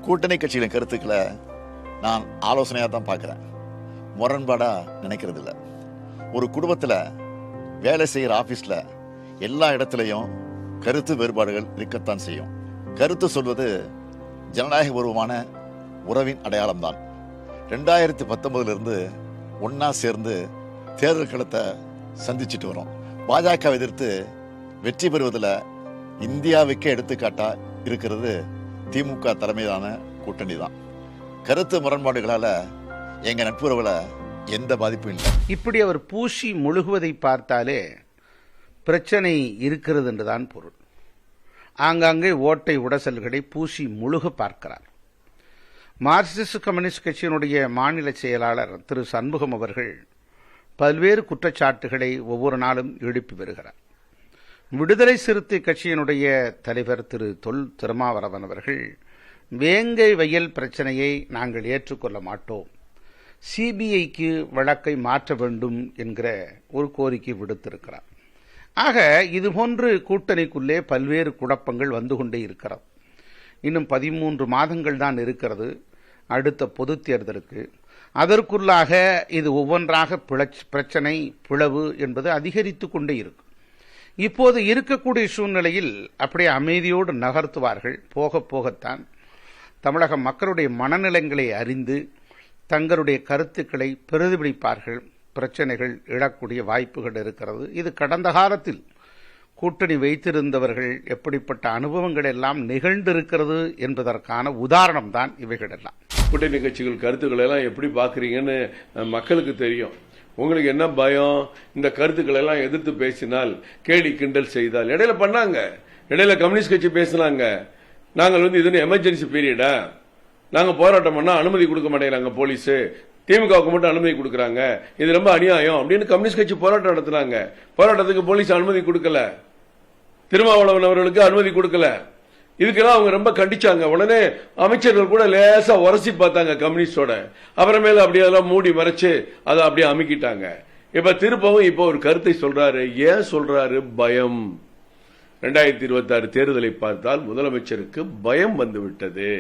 கூட்டணி கட்சிகளின் கருத்துக்களை நான் ஆலோசனையாக தான் பார்க்குறேன், முரண்பாடா நினைக்கிறது இல்லை. ஒரு குடும்பத்தில் வேலை செய்கிற ஆஃபீஸில் எல்லா இடத்துலையும் கருத்து வேறுபாடுகள் இருக்கத்தான் செய்யும். கருத்து சொல்வது ஜனநாயக பூர்வமான உறவின் அடையாளம்தான். 2019 ஒன்னா சேர்ந்து தேர்தல் களத்தை சந்திச்சுட்டு வரோம். பாஜக எதிர்த்து வெற்றி பெறுவதில் இந்தியாவுக்கே எடுத்துக்காட்டா இருக்கிறது திமுக தலைமையிலான கூட்டணி தான். கருத்து முரண்பாடுகளால எங்க நட்புறவுல எந்த பாதிப்பும் இல்லை. இப்படி அவர் பூசி முழுகுவதை பார்த்தாலே பிரச்சனை இருக்கிறது என்றுதான் பொருள். ஆங்காங்கே ஓட்டை உடசல்களை பூசி முழுக பார்க்கிறார். மார்க்சிஸ்ட் கம்யூனிஸ்ட் கட்சியினுடைய மாநில செயலாளர் திரு சண்முகம் அவர்கள் பல்வேறு குற்றச்சாட்டுகளை ஒவ்வொரு நாளும் எழுப்பி வருகிறார். விடுதலை சிறுத்தை கட்சியினுடைய தலைவர் திரு தொல் திருமாவளவன் அவர்கள் வேங்கை வயல் பிரச்சனையை நாங்கள் ஏற்றுக்கொள்ள மாட்டோம், சிபிஐக்கு வழக்கை மாற்ற வேண்டும் என்கிற ஒரு கோரிக்கை விடுத்திருக்கிறார். ஆக இதுபோன்று கூட்டணிக்குள்ளே பல்வேறு குழப்பங்கள் வந்து கொண்டே இருக்கிறது. இன்னும் 13 மாதங்கள் தான் இருக்கிறது அடுத்த பொது தேர்தலுக்கு. அதற்குள்ளாக இது ஒவ்வொன்றாக பிரச்சனை பிளவு என்பது அதிகரித்து கொண்டே இருக்கும். இப்போது இருக்கக்கூடிய சூழ்நிலையில் அப்படியே அமைதியோடு நகர்த்துவார்கள். போக போகத்தான் தமிழக மக்களுடைய மனநிலைகளை அறிந்து தங்களுடைய கருத்துக்களை பிரதிபலிப்பார்கள். பிரச்சனைகள் எழக்கூடிய வாய்ப்புகள் இருக்கிறது. இது கடந்த காலத்தில் கூட்டணி வைத்திருந்தவர்கள் எப்படிப்பட்ட அனுபவங்கள் எல்லாம் நிகழ்ந்திருக்கிறது என்பதற்கான உதாரணம் தான் இவைகள் எல்லாம். கூட்டணி கட்சிகள் கருத்துக்களை எல்லாம் எப்படி பாக்குறீங்கன்னு மக்களுக்கு தெரியும். உங்களுக்கு என்ன பயம்? இந்த கருத்துக்களை எல்லாம் எதிர்த்து பேசினால், கேலி கிண்டல் செய்தால், இடையில பண்ணாங்க, இடையில கம்யூனிஸ்ட் கட்சி பேசினாங்க, நாங்கள் இது எமர்ஜென்சி பீரியடா, நாங்க போராட்டம் பண்ணா அனுமதி கொடுக்க மாட்டேங்கிறாங்க போலீஸ், திமுகவுக்கு மட்டும் அனுமதி கொடுக்கறாங்க, இது ரொம்ப அநியாயம் அப்படின்னு கம்யூனிஸ்ட் கட்சி போராட்டம் நடத்தினாங்க. போராட்டத்துக்கு போலீஸ் அனுமதி கொடுக்கல, திருமாவளவன் அவர்களுக்கு அனுமதி கொடுக்கல. இதுக்கெல்லாம் அவங்க ரொம்ப கண்டிச்சாங்க. உடனே அமைச்சர்கள் கூட லேசா உரசி பார்த்தாங்க கம்யூனிஸ்டோட, அப்புறமேல அப்படியே அதெல்லாம் மூடி மறைச்சு அதை அப்படியே அமுக்கிட்டாங்க. இப்ப திருப்பவும் இப்ப ஒரு கருத்தை சொல்றாரு. ஏன் சொல்றாரு? பயம். 2026 தேர்தலை பார்த்தால் முதலமைச்சருக்கு பயம் வந்துவிட்டது.